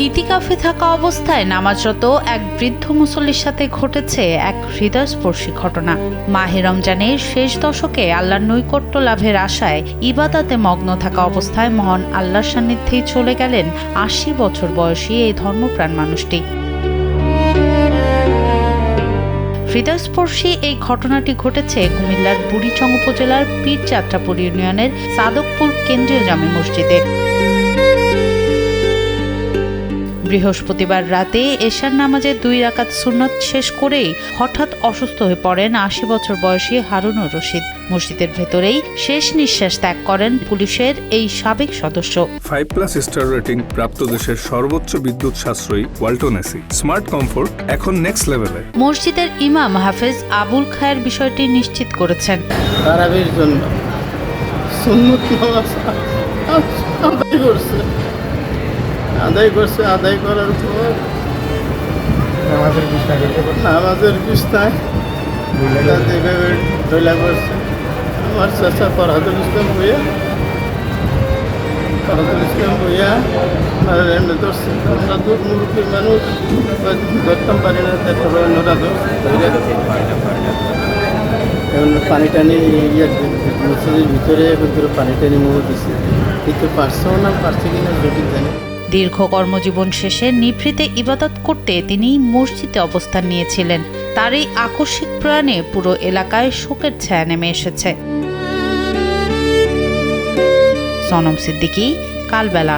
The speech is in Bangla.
ইতিকাফে থাকা অবস্থায় নামাজরত এক বৃদ্ধ মুসল্লির সাথে ঘটেছে এক হৃদয়স্পর্শী ঘটনা। মাহে রমজানের শেষ দশকে আল্লাহর নৈকট্য লাভের আশায় ইবাদতে মগ্ন থাকা অবস্থায় মহান আল্লাহর সান্নিধ্যেই চলে গেলেন ৮০ বছর বয়সী এই ধর্মপ্রাণ মানুষটি। হৃদয়স্পর্শী এই ঘটনাটি ঘটেছে কুমিল্লার বুড়িচং উপজেলার পীরযাত্রাপুর ইউনিয়নের সাদকপুর কেন্দ্রীয় জামে মসজিদে। বৃহস্পতিবার রাতে এশার নামাজের ২ রাকাত সুন্নত শেষ করেই হঠাৎ অসুস্থ হয়ে পড়েন ৮০ বছর বয়সী হারুনুর রশিদ। মসজিদের ভেতরেই শেষ নিঃশ্বাস ত্যাগ করেন পুলিশের এই সাবেক সদস্য। 5+ স্টার রেটিং প্রাপ্ত দেশের সর্বোচ্চ বিদ্যুৎ সাশ্রয়ী ওয়ালটন এসি স্মার্ট কমফোর্ট এখন নেক্সট লেভেলে। মসজিদের ইমাম হাফেজ আবুল খায়ের বিষয়টি নিশ্চিত করেছেন। তারাবির জন্য সুন্নত নামাজ আদায় করার পর নামাজের বিস্তায় ধৈলা করছে আমার চাচা ফরহাদুল ইসলাম ভুইয়া এমনি ধরছে। আমরা দুধ মুরব্বী মানুষ ধরতাম পারি না, তারপরে ওরা ধরছে পানি টানি মসজিদের ভিতরে পানি টানি মুড়ে দিচ্ছে, কিন্তু পারছেও না, পারছে কিনা সঠিক জানি। দীর্ঘ কর্মজীবন শেষে নিভৃতে ইবাদত করতে তিনি মসজিদে অবস্থান নিয়েছিলেন। তার এই আকস্মিক প্রয়াণে পুরো এলাকায় শোকের ছায়া নেমে এসেছে। সনম সিদ্দিকী, কালবেলা।